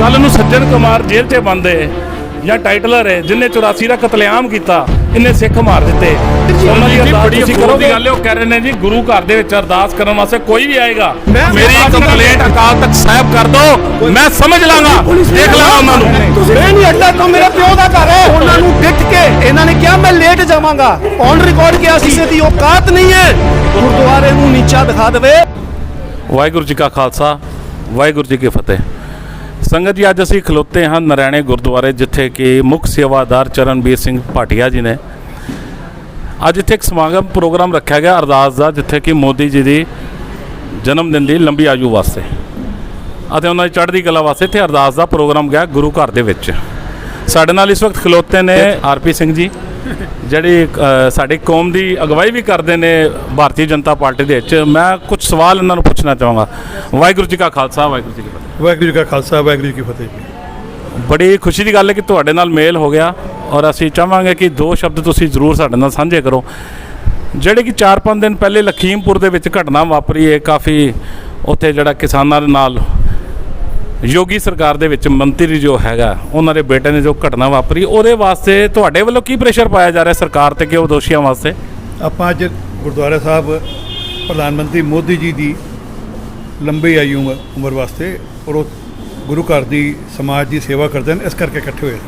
कल नूं सज्जन कुमार जेल 'च बंद है ਜਾਂ ਟਾਈਟਲਰ ਹੈ ਜਿੰਨੇ 84 ਦਾ ਕਤਲੇਆਮ ਕੀਤਾ ਇਹਨੇ ਸਿੱਖ ਮਾਰ ਦਿੱਤੇ। ਉਹਨਾਂ ਦੀ ਅਰਦਾਸ ਤੁਸੀਂ ਕਰੋਗੇ? ਗੱਲ ਉਹ ਕਹਿ ਰਹੇ ਨੇ ਜੀ ਗੁਰੂ ਘਰ ਦੇ ਵਿੱਚ ਅਰਦਾਸ ਕਰਨ ਵਾਸਤੇ ਕੋਈ ਵੀ ਆਏਗਾ, ਮੇਰੀ ਕੰਪਲੇਂਟ ਅਕਾਲ ਤਖਤ ਸਾਹਿਬ ਕਰ ਦੋ, ਮੈਂ ਸਮਝ ਲਾਂਗਾ, ਦੇਖ ਲਾਂਗਾ ਉਹਨਾਂ ਨੂੰ। ਮੈਂ ਨਹੀਂ ਅੱਡਾ ਤੋਂ ਮੇਰੇ ਪਿਓ ਦਾ ਘਰ ਹੈ। ਉਹਨਾਂ ਨੂੰ ਡਿੱਟ ਕੇ ਇਹਨਾਂ ਨੇ ਕਿਹਾ ਮੈਂ ਲੇਟ ਜਾਵਾਂਗਾ, ਔਨ ਰਿਕਾਰਡ ਕਿਹਾ ਸੀ। ਕਿਸੇ ਦੀ ਔਕਾਤ ਨਹੀਂ ਹੈ ਗੁਰਦੁਆਰੇ ਨੂੰ ਨੀਚਾ ਦਿਖਾ ਦੇਵੇ। ਵਾਹਿਗੁਰੂ ਜੀ ਕਾ ਖਾਲਸਾ, ਵਾਹਿਗੁਰੂ ਜੀ ਕੀ ਫਤਿਹ। संगत जी अज असी खलोते हैं नरैणे गुरुद्वारे जिथे कि मुख सेवादार चरणबीर सिंह भाटिया जी ने अज इत्थे एक समागम प्रोग्राम रखा गया अरदास का, जिथे कि मोदी जी की जन्मदिन की लंबी आयु वास्ते ਅਤੇ ਉਹਨਾਂ ਦੀ ਚੜ੍ਹਦੀ ਕਲਾ ਵਾਸਤੇ ਇੱਥੇ ਅਰਦਾਸ ਦਾ ਪ੍ਰੋਗਰਾਮ ਗਿਆ ਗੁਰੂ ਘਰ ਦੇ ਵਿੱਚ। ਸਾਡੇ ਨਾਲ ਇਸ ਵਕਤ ਖਲੋਤੇ ਨੇ ਆਰਪੀ ਸਿੰਘ ਜੀ, ਜਿਹੜੀ ਸਾਡੀ ਕੌਮ ਦੀ ਅਗਵਾਈ ਵੀ ਕਰਦੇ ਨੇ ਭਾਰਤੀ ਜਨਤਾ ਪਾਰਟੀ ਦੇ ਵਿੱਚ। ਮੈਂ ਕੁਝ ਸਵਾਲ ਇਹਨਾਂ ਨੂੰ ਪੁੱਛਣਾ ਚਾਹਾਂਗਾ। ਵਾਹਿਗੁਰੂ ਜੀ ਕਾ ਖਾਲਸਾ, ਵਾਹਿਗੁਰੂ ਜੀ ਕੀ ਫਤਿਹ। ਵਾਹਿਗੁਰੂ ਜੀ ਕਾ ਖਾਲਸਾ, ਵਾਹਿਗੁਰੂ ਜੀ ਕੀ ਫਤਿਹ ਜੀ। ਬੜੀ ਖੁਸ਼ੀ ਦੀ ਗੱਲ ਹੈ ਕਿ ਤੁਹਾਡੇ ਨਾਲ ਮੇਲ ਹੋ ਗਿਆ ਔਰ ਅਸੀਂ ਚਾਹਾਂਗੇ ਕਿ ਦੋ ਸ਼ਬਦ ਤੁਸੀਂ ਜ਼ਰੂਰ ਸਾਡੇ ਨਾਲ ਸਾਂਝੇ ਕਰੋ। ਜਿਹੜੇ ਕਿ 4-5 ਦਿਨ ਪਹਿਲੇ ਲਖੀਮਪੁਰ ਦੇ ਵਿੱਚ ਘਟਨਾ ਵਾਪਰੀ ਹੈ, ਕਾਫੀ ਉੱਥੇ ਜਿਹੜਾ ਕਿਸਾਨਾਂ ਦੇ ਨਾਲ ਯੋਗੀ ਸਰਕਾਰ ਦੇ ਵਿੱਚ ਮੰਤਰੀ ਜੋ ਹੈਗਾ ਉਹਨਾਂ ਦੇ ਬੇਟੇ ਨੇ ਜੋ ਘਟਨਾ ਵਾਪਰੀ, ਉਹਦੇ ਵਾਸਤੇ ਤੁਹਾਡੇ ਵੱਲੋਂ ਕੀ ਪ੍ਰੈਸ਼ਰ ਪਾਇਆ ਜਾ ਰਿਹਾ ਸਰਕਾਰ ਤੇ ਕਿ ਉਹ ਦੋਸ਼ੀਆਂ ਵਾਸਤੇ? ਆਪਾਂ ਅੱਜ ਗੁਰਦੁਆਰਾ ਸਾਹਿਬ ਪ੍ਰਧਾਨ ਮੰਤਰੀ ਮੋਦੀ ਜੀ ਦੀ ਲੰਬੀ ਆਯੂ ਉਮਰ ਵਾਸਤੇ ਔਰ ਉਹ ਗੁਰੂ ਘਰ ਦੀ ਸਮਾਜ ਦੀ ਸੇਵਾ ਕਰਦੇ ਨੇ, ਇਸ ਕਰਕੇ ਇਕੱਠੇ ਹੋਏ ਸਨ।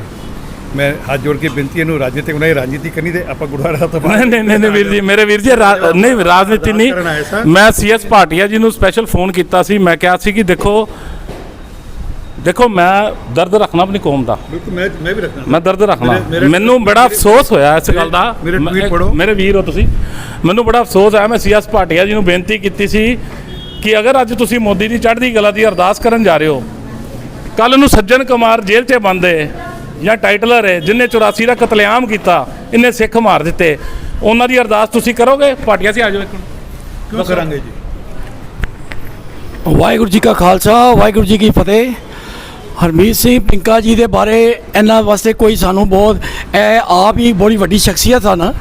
ਮੈਂ ਹੱਥ ਜੋੜ ਕੇ ਬੇਨਤੀ ਇਹਨੂੰ ਰਾਜਨੀਤਿਕ ਬਣਾਈ, ਰਾਜਨੀਤੀ ਕਰਨੀ ਤੇ ਆਪਾਂ ਗੁਰਦੁਆਰਾ ਸਾਹਿਬ ਤੋਂ ਨਹੀਂ ਵੀਰ ਜੀ, ਮੇਰੇ ਵੀਰ ਜੀ ਨਹੀਂ ਰਾਜਨੀਤੀ ਨਹੀਂ। ਮੈਂ CS ਭਾਟੀਆ ਜੀ ਨੂੰ ਸਪੈਸ਼ਲ ਫੋਨ ਕੀਤਾ ਸੀ, ਮੈਂ ਕਿਹਾ ਸੀ ਕਿ ਦੇਖੋ ਮੈਂ ਦਰਦ ਰੱਖਣਾ ਆਪਣੀ ਕੌਮ ਦਾ, ਮੈਂ ਵੀ ਰੱਖਣਾ, ਮੈਂ ਦਰਦ ਰੱਖਣਾ। ਮੈਨੂੰ ਬੜਾ ਅਫਸੋਸ ਹੋਇਆ ਇਸ ਗੱਲ ਦਾ, ਮੇਰੇ ਵੀਰ ਹੋ ਤੁਸੀਂ, ਮੈਨੂੰ ਬੜਾ ਅਫਸੋਸ ਆਇਆ। ਮੈਂ CS ਭਾਟੀਆ ਜੀ ਨੂੰ ਬੇਨਤੀ ਕੀਤੀ ਸੀ ਕਿ ਅਗਰ ਅੱਜ ਤੁਸੀਂ ਮੋਦੀ ਦੀ ਚੜ੍ਹਦੀ ਕਲਾ ਦੀ ਅਰਦਾਸ ਕਰਨ ਜਾ ਰਹੇ ਹੋ, ਕੱਲ ਨੂੰ ਸੱਜਣ ਕੁਮਾਰ ਜੇਲ੍ਹ 'ਚ ਬੰਦ ਹੈ ਜਾਂ ਟਾਈਟਲਰ ਹੈ ਜਿੰਨੇ 84 ਦਾ ਕਤਲੇਆਮ ਕੀਤਾ, ਇਹਨੇ ਸਿੱਖ ਮਾਰ ਦਿੱਤੇ, ਉਹਨਾਂ ਦੀ ਅਰਦਾਸ ਤੁਸੀਂ ਕਰੋਗੇ? ਭਾਟੀਆ ਸੀ ਆ ਜਾਓ। ਕਿਉਂ ਕਰਾਂਗੇ ਜੀ। ਵਾਹਿਗੁਰੂ ਜੀ ਕਾ ਖਾਲਸਾ, ਵਾਹਿਗੁਰੂ ਜੀ ਕੀ ਫਤਿਹ। ਹਰਮੀਤ ਸਿੰਘ ਪਿੰਕਾ ਜੀ ਦੇ ਬਾਰੇ ਇਹਨਾਂ ਵਾਸਤੇ ਕੋਈ ਸਾਨੂੰ ਬਹੁਤ ਆਪ ਹੀ ਬੜੀ ਵੱਡੀ ਸ਼ਖਸੀਅਤ ਹਨ,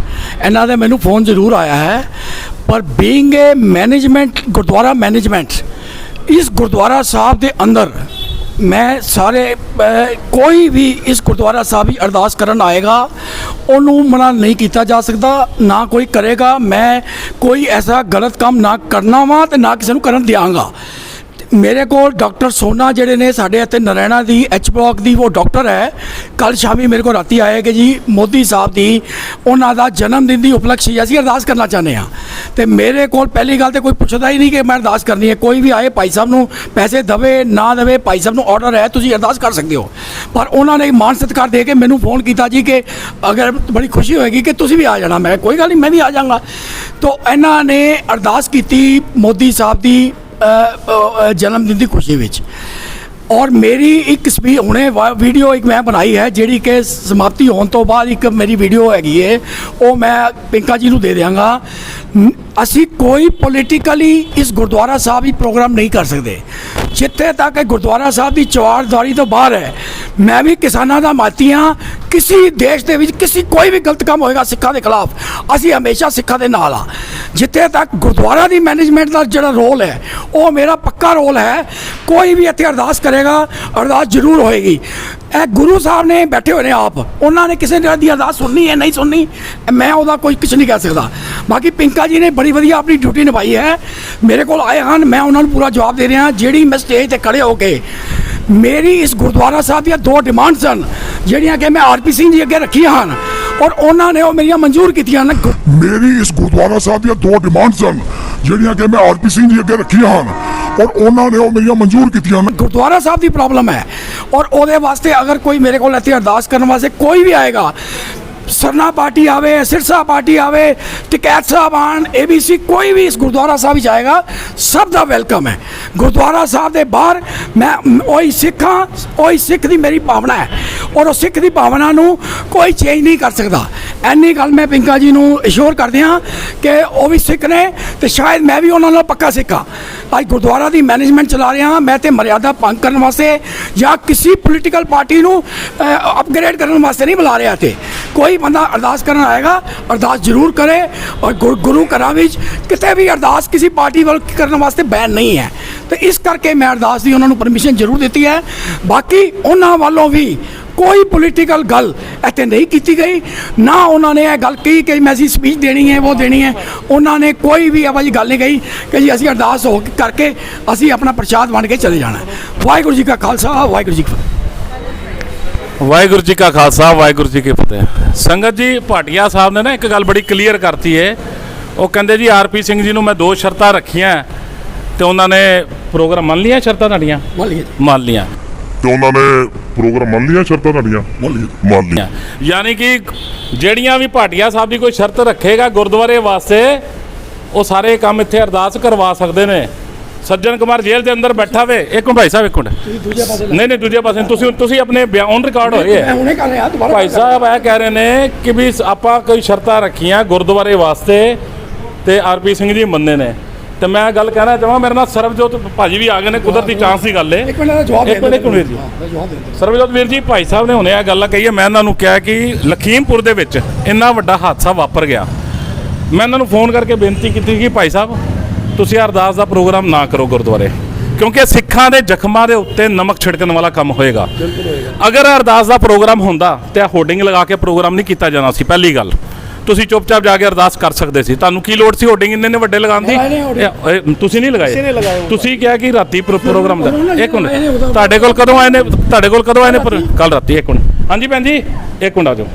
ਇਹਨਾਂ ਦੇ ਮੈਨੂੰ ਫੋਨ ਜ਼ਰੂਰ ਆਇਆ ਹੈ। ਪਰ ਬੀਇੰਗ ਏ ਮੈਨੇਜਮੈਂਟ, ਗੁਰਦੁਆਰਾ ਮੈਨੇਜਮੈਂਟ, ਇਸ ਗੁਰਦੁਆਰਾ ਸਾਹਿਬ ਦੇ ਅੰਦਰ ਮੈਂ ਸਾਰੇ ਕੋਈ ਵੀ ਇਸ ਗੁਰਦੁਆਰਾ ਸਾਹਿਬ ਦੀ ਅਰਦਾਸ ਕਰਨ ਆਏਗਾ ਉਹਨੂੰ ਮਨਾ ਨਹੀਂ ਕੀਤਾ ਜਾ ਸਕਦਾ, ਨਾ ਕੋਈ ਕਰੇਗਾ। ਮੈਂ ਕੋਈ ਐਸਾ ਗਲਤ ਕੰਮ ਨਾ ਕਰਨਾ ਵਾ ਤੇ ਨਾ ਕਿਸੇ ਨੂੰ ਕਰਨ ਦਿਆਂਗਾ। ਮੇਰੇ ਕੋਲ ਡਾਕਟਰ ਸੋਨਾ ਜਿਹੜੇ ਨੇ ਸਾਡੇ ਇੱਥੇ ਨਰੈਣਾ ਦੀ H ਬਲਾਕ ਦੀ ਉਹ ਡਾਕਟਰ ਹੈ, ਕੱਲ ਸ਼ਾਮੀ ਮੇਰੇ ਕੋਲ ਰਾਤੀ ਆਏ ਕਿ ਜੀ ਮੋਦੀ ਸਾਹਿਬ ਦੀ ਉਹਨਾਂ ਦਾ ਜਨਮ ਦਿਨ ਦੀ ਉਪਲਕਸ਼ੀ ਅਸੀਂ ਅਰਦਾਸ ਕਰਨਾ ਚਾਹੁੰਦੇ ਹਾਂ। ਤੇ ਮੇਰੇ ਕੋਲ ਪਹਿਲੀ ਗੱਲ ਤੇ ਕੋਈ ਪੁੱਛਦਾ ਹੀ ਨਹੀਂ ਕਿ ਮੈਂ ਅਰਦਾਸ ਕਰਨੀ ਹੈ। ਕੋਈ ਵੀ ਆਏ ਭਾਈ ਸਾਹਿਬ ਨੂੰ ਪੈਸੇ ਦੇਵੇ ਨਾ ਦੇਵੇ, ਭਾਈ ਸਾਹਿਬ ਨੂੰ ਆਰਡਰ ਹੈ ਤੁਸੀਂ ਅਰਦਾਸ ਕਰ ਸਕਦੇ ਹੋ। ਪਰ ਉਹਨਾਂ ਨੇ ਮਾਣ ਸਤਿਕਾਰ ਦੇ ਕੇ ਮੈਨੂੰ ਫੋਨ ਕੀਤਾ ਜੀ ਕਿ ਅਗਰ ਬੜੀ ਖੁਸ਼ੀ ਹੋਏਗੀ ਕਿ ਤੁਸੀਂ ਵੀ ਆ ਜਾਣਾ। ਮੈਂ ਕੋਈ ਗੱਲ ਨਹੀਂ, ਮੈਂ ਵੀ ਆ ਜਾਵਾਂਗਾ। ਤੋ ਇਹਨਾਂ ਨੇ ਅਰਦਾਸ ਕੀਤੀ ਮੋਦੀ ਸਾਹਿਬ ਦੀ ਜਨਮ ਦਿਨ ਦੀ ਖੁਸ਼ੀ ਵਿੱਚ। ਔਰ ਮੇਰੀ ਇੱਕ ਹੁਣੇ ਵੀਡੀਓ ਇੱਕ ਮੈਂ ਬਣਾਈ ਹੈ ਜਿਹੜੀ ਕਿ ਸਮਾਪਤੀ ਹੋਣ ਤੋਂ ਬਾਅਦ ਇੱਕ ਮੇਰੀ ਵੀਡੀਓ ਹੈਗੀ ਹੈ, ਉਹ ਮੈਂ ਪਿੰਕਾ ਜੀ ਨੂੰ ਦੇ ਦਿਆਂਗਾ। ਅਸੀਂ ਕੋਈ ਪੋਲੀਟੀਕਲੀ ਇਸ ਗੁਰਦੁਆਰਾ ਸਾਹਿਬ ਹੀ ਪ੍ਰੋਗਰਾਮ ਨਹੀਂ ਕਰ ਸਕਦੇ ਜਿੱਥੇ ਤੱਕ ਗੁਰਦੁਆਰਾ ਸਾਹਿਬ ਦੀ ਚੌੜਾਈ ਤੋਂ ਬਾਹਰ ਹੈ। ਮੈਂ ਵੀ ਕਿਸਾਨਾਂ ਦਾ ਮਾਤੀ ਹਾਂ। ਕਿਸੇ ਦੇਸ਼ ਦੇ ਵਿੱਚ ਕੋਈ ਵੀ ਗਲਤ ਕੰਮ ਹੋਏਗਾ ਸਿੱਖਾਂ ਦੇ ਖਿਲਾਫ, ਅਸੀਂ ਹਮੇਸ਼ਾ ਸਿੱਖਾਂ ਦੇ ਨਾਲ ਆ। ਜਿੱਥੇ ਤੱਕ ਗੁਰਦੁਆਰਾ ਦੀ ਮੈਨੇਜਮੈਂਟ ਦਾ ਜਿਹੜਾ ਰੋਲ ਹੈ ਉਹ ਮੇਰਾ ਪੱਕਾ ਰੋਲ ਹੈ। ਕੋਈ ਵੀ ਇੱਥੇ ਅਰਦਾਸ ਕਰੇਗਾ, ਅਰਦਾਸ ਜ਼ਰੂਰ ਹੋਏਗੀ। ਇਹ ਗੁਰੂ ਸਾਹਿਬ ਨੇ ਬੈਠੇ ਹੋਏ ਨੇ ਆਪ, ਉਹਨਾਂ ਨੇ ਕਿਸੇ ਦੀ ਅਰਦਾਸ ਸੁਣਨੀ ਹੈ ਨਹੀਂ ਸੁਣਨੀ ਮੈਂ ਉਹਦਾ ਕੋਈ ਕੁਛ ਨਹੀਂ ਕਹਿ ਸਕਦਾ। ਬਾਕੀ ਪਿੰਕਾ ਜੀ ਨੇ ਬੜੀ ਵਧੀਆ ਆਪਣੀ ਡਿਊਟੀ ਨਿਭਾਈ ਹੈ। ਮੇਰੇ ਕੋਲ ਆਏ ਹਨ, ਮੈਂ ਉਹਨਾਂ ਨੂੰ ਪੂਰਾ ਜਵਾਬ ਦੇ ਰਿਹਾ। ਜਿਹੜੀ ਮੈਂ ਸਟੇਜ 'ਤੇ ਖੜੇ ਹੋ ਕੇ ਮੇਰੀ ਇਸ ਗੁਰਦੁਆਰਾ ਸਾਹਿਬ ਦੀਆਂ 2 ਡਿਮਾਂਡਸ ਹਨ ਜਿਹੜੀਆਂ ਕਿ ਮੈਂ ਆਰਪੀ ਸਿੰਘ ਜੀ ਅੱਗੇ ਰੱਖੀਆਂ ਹਨ ਔਰ ਉਹਨਾਂ ਨੇ ਉਹ ਮੇਰੀਆਂ ਮਨਜ਼ੂਰ ਕੀਤੀਆਂ ਹਨ। ਮੇਰੀ ਇਸ ਗੁਰਦੁਆਰਾ ਸਾਹਿਬ ਦੀਆਂ 2 ਡਿਮਾਂਡਸ ਹਨ ਜਿਹੜੀਆਂ ਕਿ ਮੈਂ ਆਰਪੀ ਸਿੰਘ ਜੀ ਅੱਗੇ ਰੱਖੀਆਂ ਹਨ ਔਰ ਉਹਨਾਂ ਨੇ ਉਹ ਮੇਰੀਆਂ ਮਨਜ਼ੂਰ ਕੀਤੀਆਂ ਹਨ। ਗੁਰਦੁਆਰਾ ਸਾਹਿਬ ਦੀ ਪ੍ਰੋਬਲਮ ਹੈ ਔਰ ਉਹਦੇ ਵਾਸਤੇ ਅਗਰ ਕੋਈ ਮੇਰੇ ਕੋਲ ਇੱਥੇ ਅਰਦਾਸ ਕਰਨ ਵਾਸਤੇ ਕੋਈ ਵੀ ਆਏਗਾ, ਸਰਨਾ ਪਾਰਟੀ ਆਵੇ, ਸਿਰਸਾ ਪਾਰਟੀ ਆਵੇ, ਟਿਕੈਤ ਸਾਹਿਬ ਆਣ, ABC, ਕੋਈ ਵੀ ਇਸ ਗੁਰਦੁਆਰਾ ਸਾਹਿਬ ਵਿੱਚ ਆਏਗਾ, ਸਭ ਦਾ ਵੈਲਕਮ ਹੈ। ਗੁਰਦੁਆਰਾ ਸਾਹਿਬ ਦੇ ਬਾਹਰ ਮੈਂ ਉਹੀ ਸਿੱਖਾਂ, ਉਹੀ ਸਿੱਖ ਦੀ ਮੇਰੀ ਭਾਵਨਾ ਹੈ ਔਰ ਉਹ ਸਿੱਖ ਦੀ ਭਾਵਨਾ ਨੂੰ ਕੋਈ ਚੇਂਜ ਨਹੀਂ ਕਰ ਸਕਦਾ। ਇੰਨੀ ਗੱਲ ਮੈਂ ਪਿੰਕਾ ਜੀ ਨੂੰ ਅਸ਼ੋਰ ਕਰਦੇ ਹਾਂ ਕਿ ਉਹ ਵੀ ਸਿੱਖ ਨੇ ਤੇ ਸ਼ਾਇਦ ਮੈਂ ਵੀ ਉਹਨਾਂ ਨਾਲ ਪੱਕਾ ਸਿੱਖ ਹਾਂ। ਅੱਜ ਗੁਰਦੁਆਰਾ ਦੀ ਮੈਨੇਜਮੈਂਟ ਚਲਾ ਰਿਹਾ ਹਾਂ ਮੈਂ, ਤੇ ਮਰਿਆਦਾ ਭੰਗ ਕਰਨ ਵਾਸਤੇ ਜਾਂ ਕਿਸੇ ਪੋਲੀਟੀਕਲ ਪਾਰਟੀ ਨੂੰ ਅਪਗ੍ਰੇਡ ਕਰਨ ਵਾਸਤੇ ਨਹੀਂ ਬੁਲਾ ਰਿਹਾ। ਤੇ ਕੋਈ ਬੰਦਾ ਅਰਦਾਸ ਕਰਨ ਆਏਗਾ, ਅਰਦਾਸ ਜ਼ਰੂਰ ਕਰੇ ਔਰ ਗੁਰੂ ਘਰਾਂ ਵਿੱਚ ਕਿਤੇ ਵੀ ਅਰਦਾਸ ਕਿਸੇ ਪਾਰਟੀ ਵੱਲ ਕਰਨ ਵਾਸਤੇ ਬੈਨ ਨਹੀਂ ਹੈ। ਤੇ ਇਸ ਕਰਕੇ ਮੈਂ ਅਰਦਾਸ ਦੀ ਉਹਨਾਂ ਨੂੰ ਪਰਮਿਸ਼ਨ ਜ਼ਰੂਰ ਦਿੱਤੀ ਹੈ। ਬਾਕੀ ਉਹਨਾਂ ਵੱਲੋਂ ਵੀ ਕੋਈ ਪੋਲੀਟੀਕਲ ਗੱਲ ਇੱਥੇ ਨਹੀਂ ਕੀਤੀ ਗਈ, ਨਾ ਉਹਨਾਂ ਨੇ ਇਹ ਗੱਲ ਕਹੀ ਕਿ ਮੈਂ ਅਸੀਂ ਸਪੀਚ ਦੇਣੀ ਹੈ, ਉਹ ਦੇਣੀ ਹੈ। ਉਹਨਾਂ ਨੇ ਕੋਈ ਵੀ ਇਹੋ ਜਿਹੀ ਗੱਲ ਨਹੀਂ ਕਹੀ ਕਿ ਜੀ ਅਸੀਂ ਅਰਦਾਸ ਹੋ ਕਰਕੇ ਅਸੀਂ ਆਪਣਾ ਪ੍ਰਸ਼ਾਦ ਵੰਡ ਕੇ ਚਲੇ ਜਾਣਾ। ਵਾਹਿਗੁਰੂ ਜੀ ਕਾ ਖਾਲਸਾ, ਵਾਹਿਗੁਰੂ ਜੀ ਕੀ ਫਤਿਹ। ਵਾਹਿਗੁਰੂ ਜੀ ਕਾ ਖਾਲਸਾ, ਵਾਹਿਗੁਰੂ ਜੀ ਕੀ ਫਤਿਹ। ਸੰਗਤ ਜੀ, ਭਾਟੀਆ ਸਾਹਿਬ ਨੇ ਨਾ ਇੱਕ ਗੱਲ ਬੜੀ ਕਲੀਅਰ ਕਰਤੀ ਹੈ। ਉਹ ਕਹਿੰਦੇ ਜੀ ਆਰਪੀ ਸਿੰਘ ਜੀ ਨੂੰ ਮੈਂ 2 ਸ਼ਰਤਾਂ ਰੱਖੀਆਂ ਤੇ ਉਹਨਾਂ ਨੇ ਪ੍ਰੋਗਰਾਮ ਮੰਨ ਲਿਆ। ਸ਼ਰਤਾਂ ਤੁਹਾਡੀਆਂ ਮੰਨ ਲਈਆਂ ਤੇ ਉਹਨਾਂ ਨੇ ਪ੍ਰੋਗਰਾਮ ਮੰਨ ਲਿਆ, ਸ਼ਰਤਾਂ ਤੁਹਾਡੀਆਂ ਮੰਨ ਲਈਆਂ। ਯਾਨੀ ਕਿ ਜਿਹੜੀਆਂ ਵੀ ਭਾਟੀਆ ਸਾਹਿਬ ਦੀ ਕੋਈ ਸ਼ਰਤ ਰੱਖੇਗਾ ਗੁਰਦੁਆਰੇ ਵਾਸਤੇ, ਉਹ ਸਾਰੇ ਕੰਮ ਇੱਥੇ ਅਰਦਾਸ ਕਰਵਾ ਸਕਦੇ ਨੇ। ਸੱਜਣ ਕੁਮਾਰ ਜੇਲ੍ਹ ਦੇ ਅੰਦਰ ਬੈਠਾ ਵੇ। ਇੱਕ ਮਿੰਟ ਭਾਈ ਸਾਹਿਬ, ਇੱਕ ਮਿੰਟ। ਨਹੀਂ ਦੂਜੇ ਪਾਸੇ ਤੁਸੀਂ ਆਪਣੇ ਬਿਆਨ ਰਿਕਾਰਡ ਹੋਏ ਹੈ। ਭਾਈ ਸਾਹਿਬ ਇਹ ਕਹਿ ਰਹੇ ਨੇ ਕਿ ਵੀ ਆਪਾਂ ਕੋਈ ਸ਼ਰਤਾਂ ਰੱਖੀਆਂ ਗੁਰਦੁਆਰੇ ਵਾਸਤੇ ਤੇ ਆਰਪੀ ਸਿੰਘ ਜੀ ਮੰਨੇ ਨੇ। ਤੇ ਮੈਂ ਗੱਲ ਕਹਿਣਾ ਚਾਹਾਂ, ਮੇਰੇ ਨਾਲ ਸਰਬਜੋਤ ਭਾਜੀ ਵੀ ਆ ਗਏ ਨੇ, ਕੁਦਰਤੀ ਚਾਂਸ ਦੀ ਗੱਲ ਹੈ। ਇੱਕ ਮਿੰਟ ਵੀਰ ਜੀ। ਸਰਬਜੋਤ ਵੀਰ ਜੀ, ਭਾਈ ਸਾਹਿਬ ਨੇ ਹੁਣੇ ਇਹ ਗੱਲ ਕਹੀ ਹੈ। ਮੈਂ ਇਹਨਾਂ ਨੂੰ ਕਿਹਾ ਕਿ ਲਖੀਮਪੁਰ ਦੇ ਵਿੱਚ ਇੰਨਾ ਵੱਡਾ ਹਾਦਸਾ ਵਾਪਰ ਗਿਆ। ਮੈਂ ਇਹਨਾਂ ਨੂੰ ਫੋਨ ਕਰਕੇ ਬੇਨਤੀ ਕੀਤੀ ਕਿ ਭਾਈ ਸਾਹਿਬ ਤੁਸੀਂ ਅਰਦਾਸ ਦਾ ਪ੍ਰੋਗਰਾਮ ਨਾ ਕਰੋ ਗੁਰਦੁਆਰੇ, ਕਿਉਂਕਿ ਸਿੱਖਾਂ ਦੇ ਜ਼ਖਮਾਂ ਦੇ ਉੱਤੇ ਨਮਕ ਛਿੜਕਣ ਵਾਲਾ ਕੰਮ ਹੋਏਗਾ। ਅਗਰ ਅਰਦਾਸ ਦਾ ਪ੍ਰੋਗਰਾਮ ਹੁੰਦਾ ਤੇ ਹੋਰਡਿੰਗ ਲਗਾ ਕੇ ਪ੍ਰੋਗਰਾਮ ਨਹੀਂ ਕੀਤਾ ਜਾਣਾ ਸੀ। ਪਹਿਲੀ ਗੱਲ, ਤੁਸੀਂ ਚੁੱਪਚਾਪ ਜਾ ਕੇ ਅਰਦਾਸ ਕਰ ਸਕਦੇ ਸੀ। ਤੁਹਾਨੂੰ ਕੀ ਲੋੜ ਸੀ ਹੋਰਡਿੰਗ ਇੰਨੇ ਵੱਡੇ ਲਗਾਉਣ ਦੀ? ਤੁਸੀਂ ਨਹੀਂ ਲਗਾਏ। ਤੁਸੀਂ ਕਿਹਾ ਕਿ ਰਾਤੀ ਪ੍ਰੋਗਰਾਮ ਦਾ। ਇੱਕ ਮਿੰਟ, ਤੁਹਾਡੇ ਕੋਲ ਕਦੋਂ ਆਏ ਨੇ? ਕੱਲ ਰਾਤੀ। ਇੱਕ ਮਿੰਟ। ਹਾਂਜੀ ਭੈਣ ਜੀ, ਇੱਕ ਮਿੰਟ ਆ ਜਾਓ।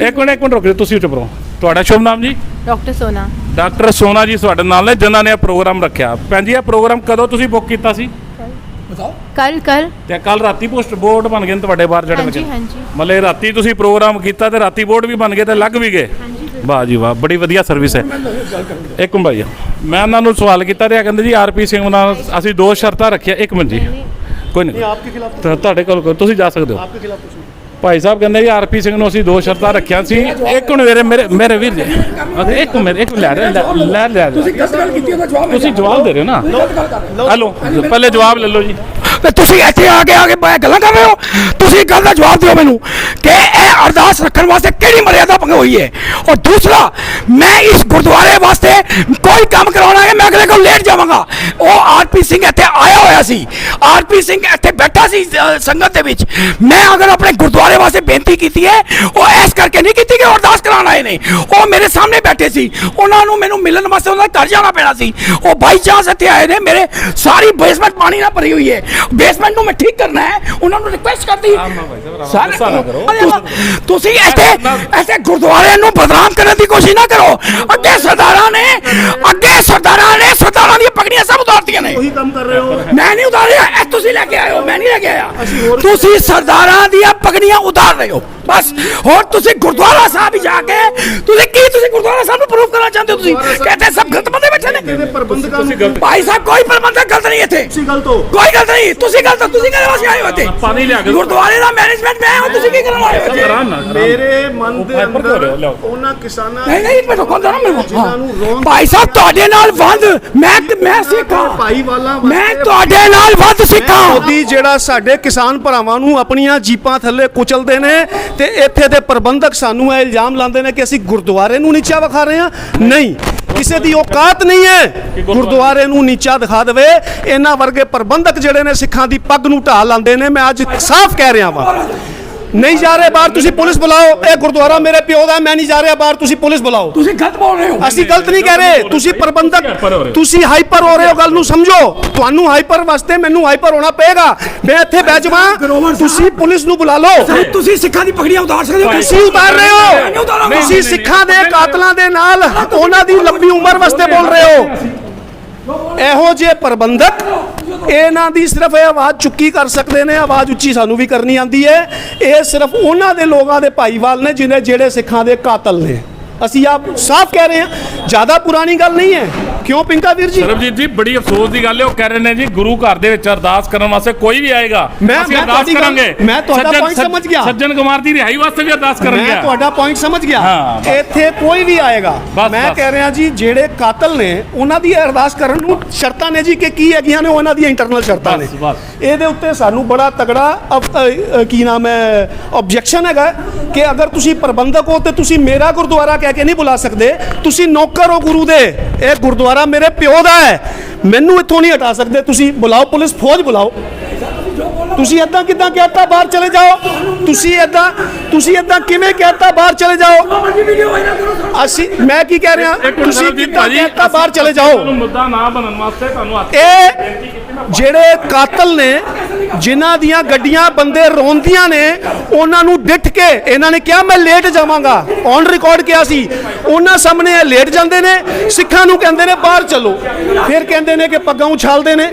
ਇੱਕ ਮਿੰਟ ਰੁਕ ਜਾਓ, ਤੁਸੀਂ ਚੁੱਪ ਰਹੋ। ਤੁਹਾਡਾ ਸ਼ੁਭ ਨਾਮ ਜੀ? ਡਾਕਟਰ ਸੋਨਾ। ਡਾਕਟਰ ਸੋਨਾ ਜੀ ਤੁਹਾਡੇ ਨਾਲ ਨੇ, ਜਿਨ੍ਹਾਂ ਨੇ ਇਹ ਪ੍ਰੋਗਰਾਮ ਰੱਖਿਆ। ਭੈਣ ਜੀ, ਇਹ ਪ੍ਰੋਗਰਾਮ ਕਦੋਂ ਤੁਸੀਂ ਬੁੱਕ ਕੀਤਾ ਸੀ? ਕੱਲ ਤੇ ਕੱਲ ਰਾਤੀ ਪੋਸਟ ਬੋਰਡ ਬਣ ਗਏ ਨੇ ਤੁਹਾਡੇ ਬਾਹਰ ਜਿਹੜੇ ਹਾਂਜੀ ਲੱਗੇ? ਹਾਂਜੀ। ਮਤਲਬ ਰਾਤੀ ਤੁਸੀਂ ਪ੍ਰੋਗਰਾਮ ਕੀਤਾ ਤੇ ਰਾਤੀ ਬੋਰਡ ਵੀ ਬਣ ਗਏ ਤੇ ਲੱਗ ਵੀ ਗਏ। ਵਾਹ ਜੀ ਵਾਹ, ਬੜੀ ਵਧੀਆ ਸਰਵਿਸ ਹੈ। ਇੱਕ ਮਿੰਟ ਭਾਈ, ਮੈਂ ਇਹਨਾਂ ਨੂੰ ਸਵਾਲ ਕੀਤਾ ਤੇ ਆ ਕਹਿੰਦੇ ਜੀ ਆਰਪੀ ਸਿੰਘ ਨਾਲ ਅਸੀਂ 2 ਸ਼ਰਤਾਂ ਰੱਖੀਆਂ। ਇੱਕ ਮਿੰਟ ਜੀ, ਕੋਈ ਨਹੀਂ ਤੁਹਾਡੇ ਕੋਲ ਤੁਸੀਂ ਜਾ ਸਕਦੇ ਹੋ। ਭਾਈ ਸਾਹਿਬ ਕਹਿੰਦੇ ਜੀ ਆਰਪੀ ਸਿੰਘ ਨੂੰ ਅਸੀਂ 2 ਸ਼ਰਤਾਂ ਰੱਖੀਆਂ ਸੀ। ਇੱਕ ਹੁਣ ਮੇਰੇ ਵੀਰ ਜੀ, ਇੱਕ ਲੈ ਤੁਸੀਂ ਜਵਾਬ ਦੇ ਰਹੇ ਹੋ ਨਾ। ਹਲੋ, ਪਹਿਲੇ ਜਵਾਬ ਲੈ ਲਓ ਜੀ। ਤੁਸੀਂ ਇੱਥੇ ਆ ਕੇ ਗੱਲਾਂ ਕਰ ਰਹੇ ਹੋ। ਤੁਸੀਂ ਗੱਲ ਦਾ ਜਵਾਬ ਦਿਓ ਮੈਨੂੰ ਕਿ ਇਹ ਅਰਦਾਸ ਰੱਖਣ ਵਾਸਤੇ ਕਿਹੜੀ ਮਰਿਆਦਾ ਭੰਗ ਹੋਈ ਹੈ। ਔਰ ਦੂਸਰਾ, ਮੈਂ ਇਸ ਗੁਰਦੁਆਰੇ ਵਾਸਤੇ ਕੋਈ ਕੰਮ ਕਰਾਉਣਾ ਹੈ, ਮੈਂ ਅਗਲੇ ਕੋਲ ਲੇਟ ਜਾਵਾਂਗਾ। ਉਹ ਆਰਪੀ ਸਿੰਘ ਇੱਥੇ ਆਇਆ ਹੋਇਆ ਸੀ, ਆਰਪੀ ਸਿੰਘ ਇੱਥੇ ਬੈਠਾ ਸੀ ਸੰਗਤ ਦੇ ਵਿੱਚ। ਮੈਂ ਅਗਰ ਆਪਣੇ ਗੁਰਦੁਆਰੇ ਵਾਸਤੇ ਬੇਨਤੀ ਕੀਤੀ ਹੈ, ਉਹ ਇਸ ਕਰਕੇ ਨਹੀਂ ਕੀਤੀ ਕਿ ਉਹ ਅਰਦਾਸ ਕਰਾਉਣ ਆਏ ਨੇ। ਉਹ ਮੇਰੇ ਸਾਹਮਣੇ ਬੈਠੇ ਸੀ, ਉਹਨਾਂ ਨੂੰ ਮੈਨੂੰ ਮਿਲਣ ਵਾਸਤੇ ਉਹਨਾਂ ਦੇ ਘਰ ਜਾਣਾ ਪੈਣਾ ਸੀ। ਉਹ ਬਾਈ ਚਾਂਸ ਇੱਥੇ ਆਏ ਨੇ। ਮੇਰੇ ਸਾਰੀ ਬੇਸਮੈਂਟ ਪਾਣੀ ਨਾਲ ਭਰੀ ਹੋਈ ਹੈ। ਬੇਸਮੈਂਟ ਨੂੰ ਮੈਂ ਠੀਕ ਕਰਨਾ ਹੈ, ਉਹਨਾਂ ਨੂੰ ਰਿਕੁਐਸਟ ਕਰਦੀ ਤੁਸੀਂ ਇੱਥੇ ਗੁਰਦੁਆਰੇ ਨੂੰ ਬਦਨਾਮ ਕਰਨ ਦੀ ਕੋਸ਼ਿਸ਼ ਨਾ ਕਰੋ। ਅੱਗੇ ਸਰਦਾਰਾਂ ਨੇ ਸਰਦਾਰਾਂ ਦੀਆਂ ਪਗੜੀਆਂ ਸਭ ਉਤਾਰਤੀਆਂ ਨੇ। ਉਹੀ ਕੰਮ ਕਰ ਰਹੇ ਹੋ। ਮੈਂ ਨਹੀਂ ਉਤਾਰਿਆ, ਇਹ ਤੁਸੀਂ ਲੈ ਕੇ ਆਏ ਹੋ, ਮੈਂ ਨਹੀਂ ਲੈ ਕੇ ਆਇਆ। ਤੁਸੀਂ ਸਰਦਾਰਾਂ ਦੀਆਂ ਪਗੜੀਆਂ ਉਤਾਰ ਰਹੇ ਹੋ ਬਸ। ਹੋਰ ਤੁਸੀਂ ਗੁਰਦੁਆਰਾ ਸਾਹਿਬ ਹੀ ਜਾ ਕੇ ਤੁਸੀਂ ਗੁਰਦੁਆਰਾ ਸਾਹਿਬ ਨੂੰ ਪ੍ਰੂਫ ਕਰਨਾ ਚਾਹੁੰਦੇ ਹੋ? ਤੁਸੀਂ ਕਹਿੰਦੇ ਸਭ ਗਲਤ ਬੰਦੇ ਬੈਠੇ ਨੇ। ਪ੍ਰਬੰਧਕਾਂ ਨੂੰ ਭਾਈ ਸਾਹਿਬ, ਕੋਈ ਪ੍ਰਬੰਧਕ ਗਲਤ ਨਹੀਂ ਇੱਥੇ। ਤੁਸੀਂ ਗਲਤ ਹੋ। ਕੋਈ ਗਲਤ ਨਹੀਂ, ਤੁਸੀਂ ਗਲਤ ਹੋ। ਤੁਸੀਂ ਕਿਹਦੇ ਵਾਸਤੇ ਆਏ ਹੋ ਇੱਥੇ? ਪਾਣੀ ਲਿਆ ਕੇ ਗੁਰਦੁਆਰੇ ਦਾ ਮੈਨੇਜਮੈਂਟ ਮੈਂ ਹਾਂ, ਤੁਸੀਂ ਕੀ ਕਰਨ ਆਏ ਹੋ ਇੱਥੇ? ਮੇਰੇ ਮਨ ਦੇ ਅੰਦਰ ਉਹਨਾਂ ਕਿਸਾਨਾਂ ਨਹੀਂ ਮੈਂ ਤਾਂ ਕਹਿੰਦਾ ਨਾ ਜਿਨ੍ਹਾਂ ਨੂੰ ਮੈਨੂੰ ਰੋਣ ਭਾਈ ਸਾਹਿਬ ਤੁਹਾਡੇ ਨਾਲ ਵੰਦ ਮੈਂ ਸਿੱਖਾਂ। ਭਾਈਵਾਲਾਂ ਮੈਂ ਤੁਹਾਡੇ ਨਾਲ ਵੱਧ ਸਿੱਖਾਂ। ਮੋਦੀ ਜਿਹੜਾ ਸਾਡੇ ਕਿਸਾਨ ਭਰਾਵਾਂ ਨੂੰ ਆਪਣੀਆਂ ਜੀਪਾਂ ਥੱਲੇ ਕੁਚਲਦੇ ਨੇ ਤੇ ਇੱਥੇ ਦੇ ਪ੍ਰਬੰਧਕ ਸਾਨੂੰ ਇਹ ਇਲਜ਼ਾਮ ਲਾਉਂਦੇ ਨੇ ਕਿ ਅਸੀਂ ਗੁਰਦੁਆਰੇ ਨੂੰ ਨੀਚਾ ਵਿਖਾ ਰਹੇ ਹਾਂ। ਨਹੀਂ, ਕਿਸੇ ਦੀ ਔਕਾਤ ਨਹੀਂ ਹੈ ਗੁਰਦੁਆਰੇ ਨੂੰ ਨੀਚਾ ਦਿਖਾ ਦੇਵੇ। ਇਹਨਾਂ ਵਰਗੇ ਪ੍ਰਬੰਧਕ ਜਿਹੜੇ ਨੇ ਸਿੱਖਾਂ ਦੀ ਪੱਗ ਨੂੰ ਢਾਹ ਲਾਉਂਦੇ ਨੇ। ਮੈਂ ਅੱਜ ਸਾਫ਼ ਕਹਿ ਰਿਹਾ ਵਾਂ, ਨਹੀਂ ਜਾ ਰਹੇ ਬਾਹਰ, ਤੁਸੀਂ ਪੁਲਿਸ ਬੁਲਾਓ। ਇਹ ਗੁਰਦੁਆਰਾ ਮੇਰੇ ਪਿਓ ਦਾ, ਮੈਂ ਨਹੀਂ ਜਾ ਰਿਹਾ ਬਾਹਰ, ਤੁਸੀਂ ਪੁਲਿਸ ਬੁਲਾਓ। ਤੁਸੀਂ ਗਲਤ ਬੋਲ ਰਹੇ ਹੋ। ਅਸੀਂ ਗਲਤ ਨਹੀਂ ਕਹਿ ਰਹੇ, ਤੁਸੀਂ ਪ੍ਰਬੰਧਕ ਤੁਸੀਂ ਹਾਈਪਰ ਹੋ ਰਹੇ ਹੋ। ਗੱਲ ਨੂੰ ਸਮਝੋ, ਤੁਹਾਨੂੰ ਹਾਈਪਰ ਵਾਸਤੇ ਮੈਨੂੰ ਹਾਈਪਰ ਹੋਣਾ ਪਏਗਾ। ਮੈਂ ਇੱਥੇ ਬਹਿ ਜਾਵਾਂ, ਤੁਸੀਂ ਪੁਲਿਸ ਨੂੰ ਬੁਲਾ ਲਓ। ਤੁਸੀਂ ਸਿੱਖਾਂ ਦੀ ਪਗੜੀਆਂ ਉਤਾਰ ਸਕਦੇ ਹੋ। ਤੁਸੀਂ ਉਤਾਰ ਰਹੇ ਹੋ। ਤੁਸੀਂ ਸਿੱਖਾਂ ਦੇ ਕਾਤਲਾਂ ਦੇ ਨਾਲ ਉਹਨਾਂ ਦੀ ਲੰਬੀ ਉਮਰ ਵਾਸਤੇ ਬੋਲ ਰਹੇ ਹੋ। ਇਹੋ ਜਿਹੇ ਪ੍ਰਬੰਧਕ ਇਹਨਾਂ ਦੀ ਸਿਰਫ ਇਹ ਆਵਾਜ਼ ਚੁੱਕੀ ਕਰ ਸਕਦੇ ਨੇ, ਆਵਾਜ਼ ਉੱਚੀ ਸਾਨੂੰ ਵੀ ਕਰਨੀ ਆਉਂਦੀ ਹੈ। ਇਹ ਸਿਰਫ ਉਹਨਾਂ ਦੇ ਲੋਕਾਂ ਦੇ ਭਾਈਵਾਲ ਨੇ ਜਿਹੜੇ ਸਿੱਖਾਂ ਦੇ ਕਾਤਲ ਨੇ। ਅਸੀਂ ਆਪ ਸਾਫ਼ ਕਹਿ ਰਹੇ ਹਾਂ, ਜ਼ਿਆਦਾ ਪੁਰਾਣੀ ਗੱਲ ਨਹੀਂ ਹੈ। ਕਿਉਂ ਪਿੰਕਾ ਵੀਰ ਜੀ? ਸਰਬਜੀਤ ਜੀ, ਬੜੀ ਅਫਸੋਸ ਦੀ ਗੱਲ ਹੈ। ਉਹ ਕਹਿ ਰਹੇ ਨੇ ਜੀ ਗੁਰੂ ਘਰ ਦੇ ਵਿੱਚ ਅਰਦਾਸ ਕਰਨ ਵਾਸਤੇ ਕੋਈ ਵੀ ਆਏਗਾ ਅਸੀਂ ਅਰਦਾਸ ਕਰਾਂਗੇ। ਮੈਂ ਤੁਹਾਡਾ ਪੁਆਇੰਟ ਸਮਝ ਗਿਆ। ਸੱਜਣ ਕੁਮਾਰ ਦੀ ਰਿਹਾਈ ਵਾਸਤੇ ਵੀ ਅਰਦਾਸ ਕਰਾਂਗੇ। ਮੈਂ ਤੁਹਾਡਾ ਪੁਆਇੰਟ ਸਮਝ ਗਿਆ। ਇੱਥੇ ਕੋਈ ਵੀ ਆਏਗਾ। ਮੈਂ ਕਹਿ ਰਿਹਾ ਜੀ ਜਿਹੜੇ ਕਾਤਲ ਨੇ ਉਹਨਾਂ ਦੀ ਅਰਦਾਸ ਕਰਨ ਨੂੰ ਸ਼ਰਤਾਂ ਨੇ ਜੀ ਕਿ ਕੀ ਹੈਗੀਆਂ ਨੇ, ਉਹਨਾਂ ਦੀਆਂ ਇੰਟਰਨਲ ਸ਼ਰਤਾਂ ਨੇ। ਇਹਦੇ ਉੱਤੇ ਸਾਨੂੰ ਬੜਾ ਤਗੜਾ ਕੀ ਨਾਮ ਹੈ ਆਬਜੈਕਸ਼ਨ ਹੈਗਾ ਕਿ ਅਗਰ ਤੁਸੀਂ ਪ੍ਰਬੰਧਕ ਹੋ ਤੇ ਤੁਸੀਂ ਮੇਰਾ ਗੁਰਦੁਆਰਾ ਕਹਿ ਕੇ ਨਹੀਂ ਬੁਲਾ ਸਕਦੇ। ਤੁਸੀਂ ਨੌਕਰ ਹੋ ਗੁਰੂ ਦੇ। ਇਹ ਗੁਰਦੁਆਰਾ ਗੁਰਦੁਆਰਾ ਮੇਰੇ ਪਿਓ ਦਾ ਹੈ, ਮੈਨੂੰ ਇੱਥੋਂ ਨਹੀਂ ਹਟਾ ਸਕਦੇ ਤੁਸੀਂ। ਬੁਲਾਓ ਪੁਲਿਸ ਫੌਜ ਬੁਲਾਓ। ਤੁਸੀਂ ਇਦਾਂ ਕਿਦਾਂ ਕਹਿਤਾ ਬਾਹਰ ਚਲੇ ਜਾਓ? ਤੁਸੀਂ ਇਦਾਂ ਕਿਵੇਂ ਕਹਿਤਾ ਬਾਹਰ ਚਲੇ ਜਾਓ? ਅਸੀਂ ਮੈਂ ਕੀ ਕਹਿ ਰਿਹਾ, ਤੁਸੀਂ ਕਿਦਾਂ ਕਹਿਤਾ ਬਾਹਰ ਚਲੇ ਜਾਓ? ਮੁੱਦਾ ਨਾ ਬਣਨ ਵਾਸਤੇ ਤੁਹਾਨੂੰ ਇਹ ਜਿਹੜੇ ਕਾਤਲ ਨੇ, ਜਿਨ੍ਹਾਂ ਦੀਆਂ ਗੱਡੀਆਂ ਬੰਦੇ ਰੋਂਦੀਆਂ ਨੇ, ਉਹਨਾਂ ਨੂੰ ਡਿੱਠ ਕੇ ਇਹਨਾਂ ਨੇ ਕਿਹਾ ਮੈਂ ਲੇਟ ਜਾਵਾਂਗਾ, ਔਨ ਰਿਕਾਰਡ ਕਿਹਾ ਸੀ। ਉਹਨਾਂ ਸਾਹਮਣੇ ਇਹ ਲੇਟ ਜਾਂਦੇ ਨੇ, ਸਿੱਖਾਂ ਨੂੰ ਕਹਿੰਦੇ ਨੇ ਬਾਹਰ ਚਲੋ, ਫਿਰ ਕਹਿੰਦੇ ਨੇ ਕਿ ਪੱਗਾਂ ਉਛਾਲਦੇ ਨੇ।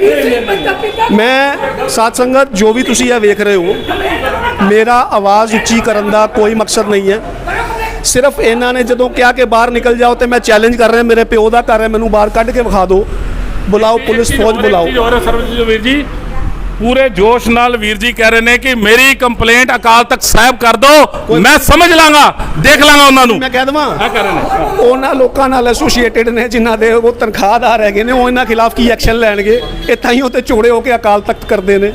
ਮੈਂ ਸਾਧ ਸੰਗਤ ਜੋ ਵੀ ਤੁਸੀਂ ਇਹ ਵੇਖ ਰਹੇ ਹੋ, ਮੇਰਾ ਆਵਾਜ਼ ਉੱਚੀ ਕਰਨ ਦਾ ਕੋਈ ਮਕਸਦ ਨਹੀਂ ਹੈ। ਸਿਰਫ ਇਹਨਾਂ ਨੇ ਜਦੋਂ ਕਿਹਾ ਕਿ ਬਾਹਰ ਨਿਕਲ ਜਾਓ, ਤੇ ਮੈਂ ਚੈਲੰਜ ਕਰ ਰਿਹਾ, ਮੇਰੇ ਪਿਓ ਦਾ ਘਰ ਹੈ, ਮੈਨੂੰ ਬਾਹਰ ਕੱਢ ਕੇ ਵਿਖਾ ਦਿਓ। ਬੁਲਾਓ ਪੁਲਿਸ ਫੌਜ ਬੁਲਾਓ। ਸਰਬਜੀਤ ਵੀਰ ਜੀ ਪੂਰੇ ਜੋਸ਼ ਨਾਲ ਵੀਰ ਜੀ ਕਹਿ ਰਹੇ ਨੇ ਕਿ ਮੇਰੀ ਕੰਪਲੇਂਟ ਅਕਾਲ ਤਖਤ ਸਾਹਿਬ ਕਰ ਦਿਓ, ਮੈਂ ਸਮਝ ਲਾਂਗਾ, ਦੇਖ ਲਾਂਗਾ ਉਹਨਾਂ ਨੂੰ। ਮੈਂ ਕਹਿ ਦਵਾਂ ਆ ਕਰ ਰਹੇ ਨੇ ਉਹਨਾਂ ਲੋਕਾਂ ਨਾਲ ਐਸੋਸੀਏਟਿਡ ਨੇ ਜਿਨ੍ਹਾਂ ਦੇ ਉਹ ਤਨਖਾਹਦਾਰ ਹੈਗੇ ਨੇ, ਉਹ ਇਹਨਾਂ ਖਿਲਾਫ ਕੀ ਐਕਸ਼ਨ ਲੈਣਗੇ? ਇਹ ਤਾਈਓ ਤੇ ਚੋੜੇ ਹੋ ਕੇ ਅਕਾਲ ਤਖਤ ਕਰਦੇ ਨੇ।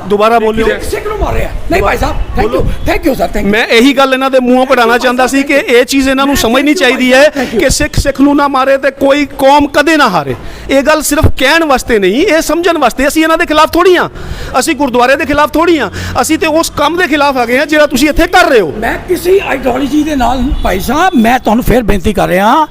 ਦੁਬਾਰਾ ਬੋਲਿਓ। ਸਿੱਖ ਨੂੰ ਮਾਰਿਆ ਨਹੀਂ Bhai Sahib, thank you sir, thank you. ਮੈਂ ਇਹੀ ਗੱਲ ਇਹਨਾਂ ਦੇ ਮੂੰਹੋਂ ਕਢਾਉਣਾ ਚਾਹੁੰਦਾ ਸੀ ਕਿ ਇਹ ਚੀਜ਼ ਇਹਨਾਂ ਨੂੰ ਸਮਝਣੀ ਚਾਹੀਦੀ ਹੈ ਕਿ ਸਿੱਖ ਨੂੰ ਨਾ ਮਾਰੇ ਤੇ ਕੋਈ ਕੌਮ ਕਦੇ ਨਾ ਹਾਰੇ। ਇਹ ਗੱਲ ਸਿਰਫ ਕਹਿਣ ਵਾਸਤੇ ਨਹੀਂ, ਇਹ ਸਮਝਣ ਵਾਸਤੇ। ਅਸੀਂ ਇਹਨਾਂ ਦੇ ਖਿਲਾਫ ਥੋੜੀ ਆ, ਅਸੀਂ ਗੁਰਦੁਆਰੇ ਦੇ ਖਿਲਾਫ ਥੋੜੀ ਆ, ਅਸੀਂ ਤੇ ਉਸ ਕੰਮ ਦੇ ਖਿਲਾਫ ਆ ਗਏ ਆ ਜਿਹੜਾ ਤੁਸੀਂ ਇੱਥੇ ਕਰ ਰਹੇ ਹੋ। ਮੈਂ ਕਿਸੇ ਆਈਡੀਓਲੋਜੀ ਦੇ ਨਾਲ ਭਾਈ ਸਾਹਿਬ, ਮੈਂ ਤੁਹਾਨੂੰ ਫੇਰ ਬੇਨਤੀ ਕਰ ਰਿਹਾ,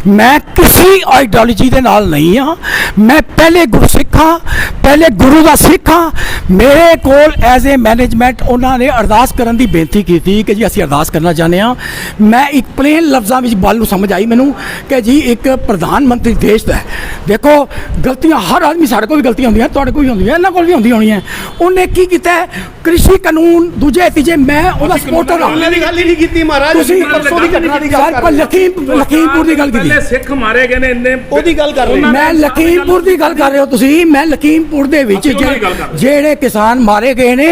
ਮੈਂ ਕਿਸੇ ਆਈਡੀਓਲੋਜੀ ਦੇ ਨਾਲ ਨਹੀਂ ਆ। ਮੈਂ ਪਹਿਲੇ ਗੁਰਸਿੱਖ ਹਾਂ, ਪਹਿਲੇ ਗੁਰੂ ਦਾ ਸਿੱਖ ਹਾਂ। ਮੇਰੇ ਕੋਲ ਐਜ਼ ਏ ਮੈਨੇਜਮੈਂਟ ਉਹਨਾਂ ਨੇ ਅਰਦਾਸ ਕਰਨ ਦੀ ਬੇਨਤੀ ਕੀਤੀ ਕਿ ਜੀ ਅਸੀਂ ਅਰਦਾਸ ਕਰਨਾ ਚਾਹੁੰਦੇ ਹਾਂ। ਮੈਂ ਇੱਕ ਪਲੇਨ ਲਫ਼ਜ਼ਾਂ ਵਿੱਚ ਗੱਲ ਨੂੰ ਸਮਝ ਆਈ ਮੈਨੂੰ ਕਿ ਜੀ ਇੱਕ ਪ੍ਰਧਾਨ ਮੰਤਰੀ ਦੇਸ਼ ਦਾ ਹੈ। ਦੇਖੋ ਗਲਤੀਆਂ ਹਰ ਆਦਮੀ, ਸਾਡੇ ਕੋਲ ਵੀ ਗਲਤੀਆਂ ਹੁੰਦੀਆਂ, ਤੁਹਾਡੇ ਕੋਲ ਵੀ ਹੁੰਦੀਆਂ, ਇਹਨਾਂ ਕੋਲ ਵੀ ਹੁੰਦੀਆਂ ਹੋਣੀਆਂ। ਉਹਨੇ ਕੀ ਕੀਤਾ ਹੈ, ਕ੍ਰਿਸ਼ੀ ਕਾਨੂੰਨ ਦੂਜੇ ਤੀਜੇ, ਮੈਂ ਉਹਦਾ ਸਪੋਰਟਰ ਹਾਂ। ਦੀ ਗੱਲ ਹੀ ਨਹੀਂ ਕੀਤੀ ਮਹਾਰਾਜ, ਤੁਸੀਂ ਪਰਸੋਂ ਦੀ ਘਟਨਾ ਦੀ ਗੱਲ ਕਰ ਰਹੇ ਹੋ। ਲਖੀਮਪੁਰ ਦੀ ਗੱਲ ਕੀਤੀ, ਪਹਿਲੇ ਸਿੱਖ ਮਾਰੇ ਗਏ ਨੇ ਇੰਨੇ, ਉਹਦੀ ਗੱਲ ਕਰ ਰਹੇ ਹੋ। ਮੈਂ ਲਖੀਮਪੁਰ ਦੀ ਗੱਲ ਕਰ ਰਹੇ ਹੋ ਤੁਸੀਂ। ਮੈਂ ਲਖੀਮਪੁਰ ਦੇ ਵਿੱਚ ਜਿਹੜੇ ਕਿਸਾਨ ਮਾਰੇ ਗਏ ਨੇ,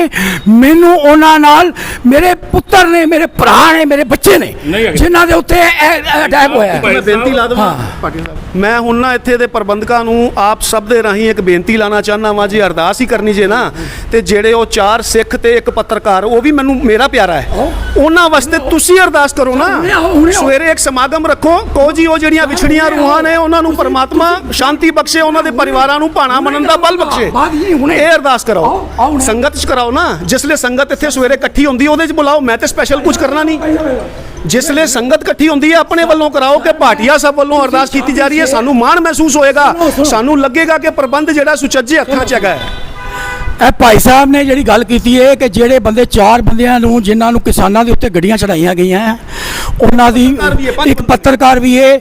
ਮੈਨੂੰ ਉਹਨਾਂ ਨਾਲ ਮੇਰੇ ਪੁੱਤਰ ਨੇ, ਮੇਰੇ ਭਰਾ ਨੇ, ਮੇਰੇ ਬੱਚੇ ਨੇ, ਜਿਨ੍ਹਾਂ ਦੇ ਉੱਤੇ ਅਟੈਕ ਹੋਇਆ ਹੈ। ਮੈਂ ਬੇਨਤੀ ਲਾ ਦਵਾਂ ਪਾਟਿਲ ਸਾਹਿਬ, ਮੈਂ ਹੁਣ ਨਾ ਇੱਥੇ ਦੇ ਪ੍ਰਬੰਧਕਾਂ ਨੂੰ ਆਪ ਸਭ ਦੇ ਰਾਹੀਂ ਇੱਕ ਬੇਨਤੀ ਲਾਣਾ ਚਾਹੁੰਦਾ ਵਾਂ ਜੀ। ਅਰਦਾਸ ਹੀ ਕਰਨੀ ਜੇ ਨਾ, ਤੇ ਜਿਹੜੇ ਉਹ 4 ਸਿੱਖ ਤੇ ਇੱਕ ਪੱਤਰਕਾਰ, ਉਹ ਵੀ ਮੈਨੂੰ ਮੇਰਾ ਪਿਆਰਾ ਹੈ, ਉਹਨਾਂ ਵਾਸਤੇ ਤੁਸੀਂ ਅਰਦਾਸ ਕਰੋ ਨਾ। ਸਵੇਰੇ ਇੱਕ ਸਮਾਗਮ ਰੱਖੋ, ਕਹੋ ਜੀ ਉਹ ਜਿਹੜੀਆਂ ਵਿਛੜੀਆਂ ਰੂਹਾਂ ਨੇ ਉਹਨਾਂ ਨੂੰ ਪਰਮਾਤਮਾ ਸ਼ਾਂਤੀ ਬਖਸ਼ੇ, ਉਹਨਾਂ ਦੇ ਪਰਿਵਾਰਾਂ ਨੂੰ ਭਾਣਾ ਮੰਨਣ ਦਾ ਬਲ ਬਖਸ਼ੇ। ਇਹ ਅਰਦਾਸ ਕਰਾਓ, ਸੰਗਤ ਚ ਕਰਾਓ ਨਾ। ਜਿਸਲੇ ਸੰਗਤ ਇੱਥੇ ਸਵੇਰੇ ਇਕੱਠੀ ਹੁੰਦੀ ਉਹਦੇ ਚ ਬੁਲਾਓ, ਮੈਂ ਤੇ ਸਪੈਸ਼ਲ ਕੁਝ ਕਰਨਾ ਨਹੀਂ। ਜਿਸਲੇ ਸੰਗਤ ਇਕੱਠੀ ਹੁੰਦੀ ਹੈ ਆਪਣੇ ਵੱਲੋਂ ਕਰਾਓ ਕਿ ਭਾਟੀਆ ਸਾਹਿਬ ਵੱਲੋਂ ਅਰਦਾਸ ਕੀਤੀ ਜਾ ਰਹੀ ਹੈ। ਸਾਨੂੰ ਮਾਣ ਮਹਿਸੂਸ ਹੋਏਗਾ, ਸਾਨੂੰ ਲੱਗੇਗਾ ਕਿ ਪ੍ਰਬੰਧ ਜਿਹੜਾ ਸੁਚੱਜੇ ਹੱਥਾਂ 'ਚ ਹੈਗਾ। ਇਹ ਭਾਈ ਸਾਹਿਬ ਨੇ ਜਿਹੜੀ ਗੱਲ ਕੀਤੀ ਹੈ ਕਿ ਜਿਹੜੇ ਬੰਦੇ 4 ਬੰਦਿਆਂ ਨੂੰ, ਜਿਨ੍ਹਾਂ ਨੂੰ ਕਿਸਾਨਾਂ ਦੇ ਉੱਤੇ ਗੱਡੀਆਂ ਚੜਾਈਆਂ ਗਈਆਂ, ਉਹਨਾਂ ਦੀ ਇੱਕ ਪੱਤਰਕਾਰ ਵੀ ਹੈ।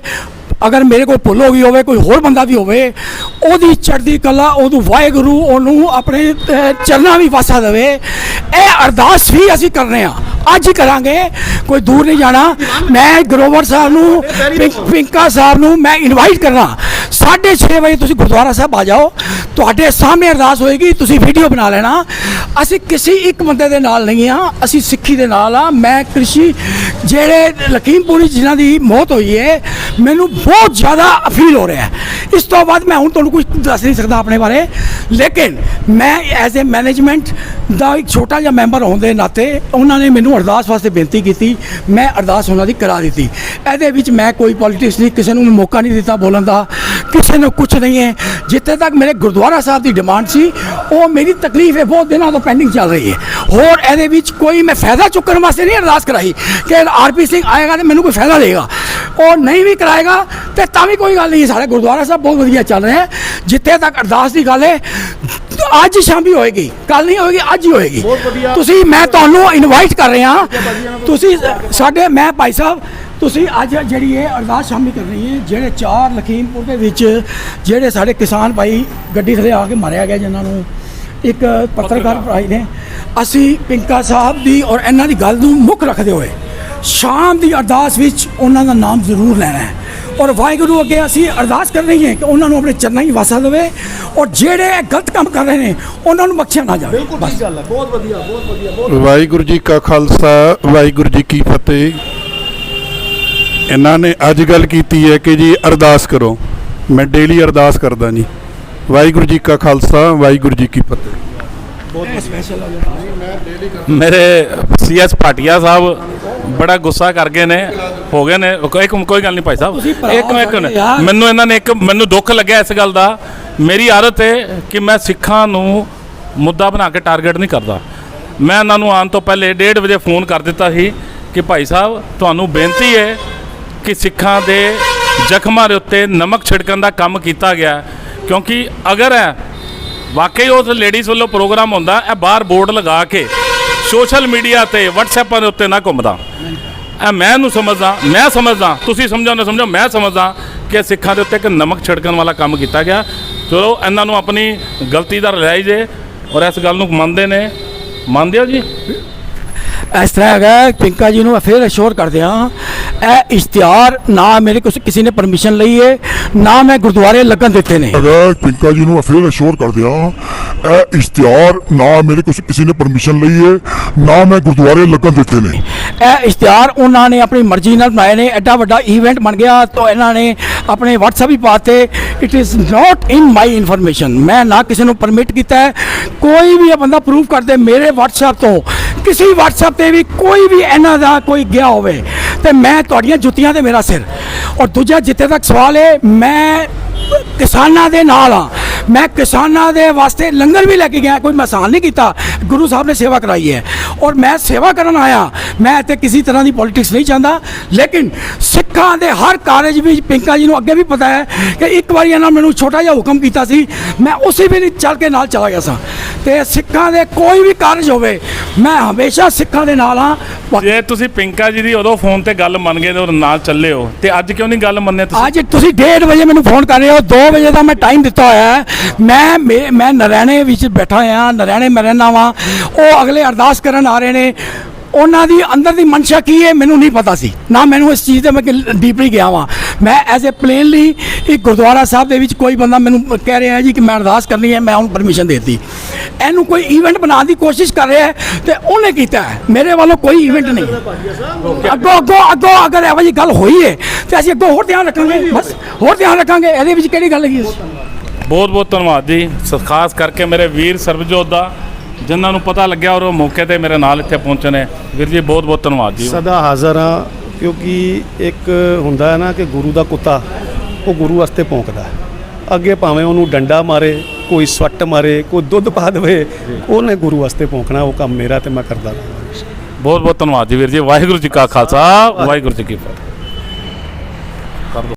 ਅਗਰ ਮੇਰੇ ਕੋਲ ਭੁੱਲ ਹੋ ਗਈ ਹੋਵੇ, ਕੋਈ ਹੋਰ ਬੰਦਾ ਵੀ ਹੋਵੇ, ਉਹਦੀ ਚੜ੍ਹਦੀ ਕਲਾ, ਉਹਨੂੰ ਵਾਹਿਗੁਰੂ ਉਹਨੂੰ ਆਪਣੇ ਚਰਨਾਂ ਵੀ ਵਾਸਾ ਦੇਵੇ। ਇਹ ਅਰਦਾਸ ਵੀ ਅਸੀਂ ਕਰਨੇ ਆ, ਅੱਜ ਹੀ ਕਰਾਂਗੇ, ਕੋਈ ਦੂਰ ਨਹੀਂ ਜਾਣਾ। ਮੈਂ ਗਰੋਵਰ ਸਾਹਿਬ ਨੂੰ, ਪਿੰਕਾ ਸਾਹਿਬ ਨੂੰ ਮੈਂ ਇਨਵਾਈਟ ਕਰਨਾ, 6:30 ਵਜੇ ਤੁਸੀਂ ਗੁਰਦੁਆਰਾ ਸਾਹਿਬ ਆ ਜਾਓ, ਤੁਹਾਡੇ ਸਾਹਮਣੇ ਅਰਦਾਸ ਹੋਏਗੀ, ਤੁਸੀਂ ਵੀਡੀਓ ਬਣਾ ਲੈਣਾ। ਅਸੀਂ ਕਿਸੇ ਇੱਕ ਬੰਦੇ ਦੇ ਨਾਲ ਨਹੀਂ ਆ, ਅਸੀਂ ਸਿੱਖੀ ਦੇ ਨਾਲ ਆ। ਮੈਂ ਕ੍ਰਿਸ਼ੀ ਜਿਹੜੇ ਲਖੀਮਪੁਰੀ ਜਿਨ੍ਹਾਂ ਦੀ ਮੌਤ ਹੋਈ ਹੈ, ਮੈਨੂੰ ਬਹੁਤ ਜ਼ਿਆਦਾ ਅਫੀਲ ਹੋ ਰਿਹਾ ਹੈ। ਇਸ ਤੋਂ ਬਾਅਦ ਮੈਂ ਹੁਣ ਤੁਹਾਨੂੰ ਕੁਝ ਦੱਸ ਨਹੀਂ ਸਕਦਾ ਆਪਣੇ ਬਾਰੇ, ਲੇਕਿਨ ਮੈਂ ਐਜ਼ ਏ ਮੈਨੇਜਮੈਂਟ ਦਾ ਇੱਕ ਛੋਟਾ ਜਿਹਾ ਮੈਂਬਰ ਹੋਣ ਦੇ ਨਾਤੇ ਉਹਨਾਂ ਨੇ ਮੈਨੂੰ ਅਰਦਾਸ ਵਾਸਤੇ ਬੇਨਤੀ ਕੀਤੀ, ਮੈਂ ਅਰਦਾਸ ਉਹਨਾਂ ਦੀ ਕਰਾ ਦਿੱਤੀ। ਇਹਦੇ ਵਿੱਚ ਮੈਂ ਕੋਈ ਪੋਲੀਟਿਕਸ ਨਹੀਂ, ਕਿਸੇ ਨੂੰ ਮੌਕਾ ਨਹੀਂ ਦਿੱਤਾ ਬੋਲਣ ਦਾ, ਕਿਸੇ ਨੂੰ ਕੁਝ ਨਹੀਂ ਹੈ। ਜਿੱਥੇ ਤੱਕ ਮੇਰੇ ਗੁਰਦੁਆਰਾ ਸਾਹਿਬ ਦੀ ਡਿਮਾਂਡ ਸੀ, ਉਹ ਮੇਰੀ ਤਕਲੀਫ ਹੈ, ਬਹੁਤ ਦਿਨਾਂ ਤੋਂ ਪੈਂਡਿੰਗ ਚੱਲ ਰਹੀ ਹੈ। ਹੋਰ ਇਹਦੇ ਵਿੱਚ ਕੋਈ ਮੈਂ ਫਾਇਦਾ ਚੁੱਕਣ ਵਾਸਤੇ ਨਹੀਂ ਅਰਦਾਸ ਕਰਾਈ ਕਿ ਆਰਪੀ ਸਿੰਘ ਆਏਗਾ ਤੇ ਮੈਨੂੰ ਕੋਈ ਫਾਇਦਾ ਦੇਗਾ। ਉਹ ਨਹੀਂ ਵੀ ਕਰਾਏਗਾ ਤੇ ਤਾਂ ਵੀ ਕੋਈ ਗੱਲ ਨਹੀਂ। ਸਾਡੇ ਗੁਰਦੁਆਰਾ ਸਾਹਿਬ ਬਹੁਤ ਵਧੀਆ ਚੱਲ ਰਿਹਾ ਹੈ। ਜਿੱਥੇ ਤੱਕ ਅਰਦਾਸ ਦੀ ਗੱਲ ਹੈ, ਅੱਜ ਸ਼ਾਮੀ ਹੋਏਗੀ, ਕੱਲ ਨਹੀਂ ਹੋਏਗੀ, ਅੱਜ ਹੀ ਹੋਏਗੀ। ਤੁਸੀਂ, ਮੈਂ ਤੁਹਾਨੂੰ ਇਨਵਾਈਟ ਕਰ ਰਿਹਾ, ਤੁਸੀਂ ਸਾਡੇ, ਮੈਂ ਭਾਈ ਸਾਹਿਬ, ਤੁਸੀਂ ਅੱਜ ਜਿਹੜੀ ਇਹ ਅਰਦਾਸ ਸ਼ਾਮੀ ਕਰਨੀ ਹੈ। ਜਿਹੜੇ 4 ਲਖੀਮਪੁਰ ਦੇ ਵਿੱਚ ਜਿਹੜੇ ਸਾਡੇ ਕਿਸਾਨ ਭਾਈ ਗੱਡੀ ਥੱਲੇ ਆ ਕੇ ਮਾਰਿਆ ਗਿਆ, ਜਿਨ੍ਹਾਂ ਨੂੰ ਇੱਕ ਪੱਤਰਕਾਰ ਭਾਈ ਨੇ, ਅਸੀਂ ਪਿੰਕਾ ਸਾਹਿਬ ਦੀ ਔਰ ਇਹਨਾਂ ਦੀ ਗੱਲ ਨੂੰ ਮੁੱਖ ਰੱਖਦੇ ਹੋਏ ਸ਼ਾਮ ਦੀ ਅਰਦਾਸ ਵਿੱਚ ਉਹਨਾਂ ਦਾ ਨਾਮ ਜ਼ਰੂਰ ਲੈਣਾ ਹੈ। ਔਰ ਵਾਹਿਗੁਰੂ ਅੱਗੇ ਅਸੀਂ ਅਰਦਾਸ ਕਰ ਰਹੀ ਹੈ ਕਿ ਉਹਨਾਂ ਨੂੰ ਆਪਣੇ ਚਰਨਾਂ 'ਚ ਵਾਸਾ ਦੇਵੇ, ਔਰ ਜਿਹੜੇ ਗਲਤ ਕੰਮ ਕਰ ਰਹੇ ਨੇ ਉਹਨਾਂ ਨੂੰ ਬਖਸ਼ਿਆ ਨਾ ਜਾਵੇ। ਬਿਲਕੁਲ ਠੀਕ ਗੱਲ ਹੈ, ਬਹੁਤ ਵਧੀਆ, ਬਹੁਤ ਵਧੀਆ, ਬਹੁਤ ਵਾਹਿਗੁਰੂ ਜੀ ਕਾ ਖਾਲਸਾ, ਵਾਹਿਗੁਰੂ ਜੀ ਕੀ ਫਤਿਹ। ਇਹਨਾਂ ਨੇ ਅੱਜ ਗੱਲ ਕੀਤੀ ਹੈ ਕਿ ਜੀ ਅਰਦਾਸ ਕਰੋ, ਮੈਂ ਡੇਲੀ ਅਰਦਾਸ ਕਰਦਾ ਜੀ। ਵਾਹਿਗੁਰੂ ਜੀ ਕਾ ਖਾਲਸਾ, ਵਾਹਿਗੁਰੂ ਜੀ ਕੀ ਫਤਿਹ। ਮੇਰੇ CS ਭਾਟੀਆ ਸਾਹਿਬ ਬੜਾ ਗੁੱਸਾ ਕਰ ਗਏ ਨੇ, ਹੋ ਗਏ ਨੇ। ਕੋਈ ਗੱਲ ਨਹੀਂ ਭਾਈ ਸਾਹਿਬ, ਇੱਕ ਮੈਨੂੰ ਇਹਨਾਂ ਨੇ ਮੈਨੂੰ ਦੁੱਖ ਲੱਗਿਆ ਇਸ ਗੱਲ ਦਾ। ਮੇਰੀ ਆਦਤ ਹੈ ਕਿ ਮੈਂ ਸਿੱਖਾਂ ਨੂੰ ਮੁੱਦਾ ਬਣਾ ਕੇ ਟਾਰਗੇਟ ਨਹੀਂ ਕਰਦਾ। ਮੈਂ ਇਹਨਾਂ ਨੂੰ ਆਉਣ ਤੋਂ ਪਹਿਲੇ 1:30 ਵਜੇ ਫੋਨ ਕਰ ਦਿੱਤਾ ਸੀ ਕਿ ਭਾਈ ਸਾਹਿਬ ਤੁਹਾਨੂੰ ਬੇਨਤੀ ਹੈ ਕਿ ਸਿੱਖਾਂ ਦੇ ਜ਼ਖਮਾਂ ਦੇ ਉੱਤੇ ਨਮਕ ਛਿੜਕਣ ਦਾ ਕੰਮ ਕੀਤਾ ਗਿਆ, ਕਿਉਂਕਿ ਅਗਰ ਵਾਕਈ ਉਸ ਲੇਡੀਜ਼ ਵੱਲੋਂ ਪ੍ਰੋਗਰਾਮ ਹੁੰਦਾ, ਇਹ ਬਾਹਰ ਬੋਰਡ ਲਗਾ ਕੇ ਸੋਸ਼ਲ ਮੀਡੀਆ ਤੇ WhatsApp ਦੇ ਉੱਤੇ ਨਾ ਘੁੰਮਦਾ। ਇਹ ਮੈਂ ਸਮਝਦਾ, ਤੁਸੀਂ ਸਮਝੋ ਨਾ ਸਮਝੋ, ਮੈਂ ਸਮਝਦਾ ਕਿ ਸਿੱਖਾਂ ਦੇ ਉੱਤੇ ਇੱਕ ਨਮਕ ਛਿੜਕਣ ਵਾਲਾ ਕੰਮ ਕੀਤਾ ਗਿਆ। ਚਲੋ ਇਹਨਾਂ ਨੂੰ ਆਪਣੀ ਗਲਤੀ ਦਾ ਰਿਲਾਈਜ਼ ਹੈ ਔਰ ਇਸ ਗੱਲ ਨੂੰ ਮੰਨਦੇ ਹੋ ਜੀ। ਇਸ ਤਰ੍ਹਾਂ ਹੈਗਾ, ਪਿੰਕਾ ਜੀ ਨੂੰ ਮੈਂ ਫਿਰ ਅਸ਼ੋਰ ਕਰਦੇ ਹਾਂ, ਇਹ ਇਸ਼ਤਿਹਾਰ ਨਾ ਮੇਰੇ ਕੋਲ ਕਿਸੇ ਨੇ ਪਰਮਿਸ਼ਨ ਲਈ ਹੈ, ਨਾ ਮੈਂ ਗੁਰਦੁਆਰੇ ਲੱਗਣ ਦਿੱਤੇ ਨੇ। ਅਗਰ ਪਿੰਕਾ ਜੀ ਨੂੰ ਮੈਂ ਫਿਰ ਅਸ਼ੋਰ ਕਰਦੇ ਹਾਂ, ਇਹ ਇਸ਼ਤਿਹਾਰ ਨਾ ਮੇਰੇ ਕੋਲ ਕਿਸੇ ਨੇ ਪਰਮਿਸ਼ਨ ਲਈ ਹੈ, ਨਾ ਮੈਂ ਗੁਰਦੁਆਰੇ ਲੱਗਣ ਦਿੱਤੇ ਨੇ। ਇਹ ਇਸ਼ਤਿਹਾਰ ਉਹਨਾਂ ਨੇ ਆਪਣੀ ਮਰਜ਼ੀ ਨਾਲ ਬਣਾਏ ਨੇ। ਐਡਾ ਵੱਡਾ ਇਵੈਂਟ ਬਣ ਗਿਆ ਤਾਂ ਇਹਨਾਂ ਨੇ ਆਪਣੇ WhatsApp ਹੀ ਪਾਤੇ। It is not in my information. ਮੈਂ ਨਾ ਕਿਸੇ ਨੂੰ ਪਰਮਿਟ ਕੀਤਾ ਹੈ। ਕੋਈ ਵੀ ਇਹ ਬੰਦਾ ਪ੍ਰੂਫ ਕਰਦੇ ਮੇਰੇ WhatsApp ਤੋਂ, ਕਿਸੇ WhatsApp ਤੇ ਵੀ ਕੋਈ ਵੀ ਇਹਨਾਂ ਦਾ ਕੋਈ ਗਿਆ ਹੋਵੇ ਤੇ ਮੈਂ ਤੁਹਾਡੀਆਂ ਜੁੱਤੀਆਂ ਤੇ ਮੇਰਾ ਸਿਰ। ਔਰ ਦੂਜਾ, ਜਿੱਥੇ ਤੱਕ ਸਵਾਲ ਹੈ, ਮੈਂ ਕਿਸਾਨਾਂ ਦੇ ਨਾਲ ਹਾਂ। ਮੈਂ ਕਿਸਾਨਾਂ ਦੇ ਵਾਸਤੇ ਲੰਗਰ ਵੀ ਲੈ ਕੇ ਗਿਆ, ਕੋਈ ਮਸਾਨ ਨਹੀਂ ਕੀਤਾ। ਗੁਰੂ ਸਾਹਿਬ ਨੇ ਸੇਵਾ ਕਰਾਈ ਹੈ ਔਰ ਮੈਂ ਸੇਵਾ ਕਰਨ ਆਇਆ। ਮੈਂ ਇੱਥੇ ਕਿਸੇ ਤਰ੍ਹਾਂ ਦੀ ਪੋਲਿਟਿਕਸ ਨਹੀਂ ਚਾਹੁੰਦਾ, ਲੇਕਿਨ ਸਿੱਖਾਂ ਦੇ ਹਰ ਕਾਰਜ ਵਿੱਚ ਪਿੰਕਾ ਜੀ ਨੂੰ ਅੱਗੇ ਵੀ ਪਤਾ ਹੈ ਕਿ ਇੱਕ ਵਾਰੀ ਇਹਨਾਂ ਮੈਨੂੰ ਛੋਟਾ ਜਿਹਾ ਹੁਕਮ ਕੀਤਾ ਸੀ, ਮੈਂ ਉਸੇ ਵੇਲੇ ਚੱਲ ਕੇ ਨਾਲ ਚਲਾ ਗਿਆ ਸਾਂ। ਤੇ ਸਿੱਖਾਂ ਦੇ ਕੋਈ ਵੀ ਕਾਰਜ ਹੋਵੇ, ਮੈਂ ਹਮੇਸ਼ਾ ਸਿੱਖਾਂ ਦੇ ਨਾਲ ਹਾਂ। ਜੇ ਤੁਸੀਂ ਪਿੰਕਾ ਜੀ ਦੀ ਉਦੋਂ ਫੋਨ ਤੇ ਗੱਲ ਮੰਨ ਗਏ ਔਰ ਨਾਲ ਚੱਲੇ ਹੋ, ਤੇ ਅੱਜ ਕਿਉਂ ਨਹੀਂ ਗੱਲ ਮੰਨੇ ਤੁਸੀਂ? ਅੱਜ ਤੁਸੀਂ 1:30 ਵਜੇ ਮੈਨੂੰ ਫੋਨ ਕਰ ਰਹੇ ਹੋ, 2 ਵਜੇ ਦਾ ਮੈਂ ਟਾਈਮ ਦਿੱਤਾ ਹੋਇਆ ਹੈ। ਮੈਂ ਨਰੈਣੇ ਵਿੱਚ ਬੈਠਾ ਹੋਇਆ, ਨਰੈਣੇ ਮੈਂ ਰਹਿੰਦਾ ਵਾਂ। ਉਹ ਅਗਲੇ ਅਰਦਾਸ ਕਰਨ ਆ ਰਹੇ ਨੇ, ਉਹਨਾਂ ਦੀ ਅੰਦਰ ਦੀ ਮਨਸ਼ਾ ਕੀ ਹੈ ਮੈਨੂੰ ਨਹੀਂ ਪਤਾ ਸੀ, ਨਾ ਮੈਨੂੰ ਇਸ ਚੀਜ਼ ਤੇ ਮੈਂ ਡੀਪਲੀ ਗਿਆ ਵਾਂ। ਮੈਂ ਐਜ਼ ਏ ਪਲੇਨਲੀ ਇੱਕ ਗੁਰਦੁਆਰਾ ਸਾਹਿਬ ਦੇ ਵਿੱਚ ਕੋਈ ਬੰਦਾ ਮੈਨੂੰ ਕਹਿ ਰਿਹਾ ਹੈ ਜੀ ਕਿ ਮੈਂ ਅਰਦਾਸ ਕਰਨੀ ਹੈ, ਮੈਂ ਉਹਨੂੰ ਪਰਮਿਸ਼ਨ ਦੇ ਦਿੱਤੀ। ਇਹਨੂੰ ਕੋਈ ਈਵੈਂਟ ਬਣਾਉਣ ਦੀ ਕੋਸ਼ਿਸ਼ ਕਰ ਰਿਹਾ ਹੈ ਤੇ ਉਹਨੇ ਕੀਤਾ ਹੈ, ਮੇਰੇ ਵੱਲੋਂ ਕੋਈ ਈਵੈਂਟ ਨਹੀਂ। ਅੱਗੋਂ ਅਗਰ ਇਹੋ ਜਿਹੀ ਗੱਲ ਹੋਈ ਹੈ ਤੇ ਅਸੀਂ ਅੱਗੋਂ ਹੋਰ ਧਿਆਨ ਰੱਖਾਂਗੇ, ਬਸ ਹੋਰ ਧਿਆਨ ਰੱਖਾਂਗੇ। ਇਹਦੇ ਵਿੱਚ ਕਿਹੜੀ ਗੱਲ ਹੈਗੀ? ਬਹੁਤ ਧੰਨਵਾਦ ਜੀ, ਖਾਸ ਕਰਕੇ ਮੇਰੇ ਵੀਰ ਸਰਬਜੋਤ ਦਾ, ਜਿਨ੍ਹਾਂ ਨੂੰ ਪਤਾ ਲੱਗਿਆ ਔਰ ਉਹ ਮੌਕੇ ਤੇ ਮੇਰੇ ਨਾਲ ਇੱਥੇ ਪਹੁੰਚੇ ਨੇ। ਵੀਰ ਜੀ ਬਹੁਤ ਧੰਨਵਾਦ ਜੀ। ਸਦਾ ਹਾਜ਼ਰ ਹਾਂ, ਕਿਉਂਕਿ ਇੱਕ ਹੁੰਦਾ ਹੈ ਨਾ ਕਿ ਗੁਰੂ ਦਾ ਕੁੱਤਾ ਉਹ ਗੁਰੂ ਵਾਸਤੇ ਭੌਂਕਦਾ। ਅੱਗੇ ਭਾਵੇਂ ਉਹਨੂੰ ਡੰਡਾ ਮਾਰੇ, ਕੋਈ ਸਵੱਟ ਮਾਰੇ, ਕੋਈ ਦੁੱਧ ਪਾ ਦੇਵੇ, ਉਹਨੇ ਗੁਰੂ ਵਾਸਤੇ ਭੌਂਕਣਾ। ਉਹ ਕੰਮ ਮੇਰਾ ਤੇ ਮੈਂ ਕਰਦਾ। ਬਹੁਤ ਧੰਨਵਾਦ ਜੀ ਵੀਰ ਜੀ। ਵਾਹਿਗੁਰੂ ਜੀ ਕਾ ਖਾਲਸਾ, ਵਾਹਿਗੁਰੂ ਜੀ ਕੀ ਫਤਿਹ।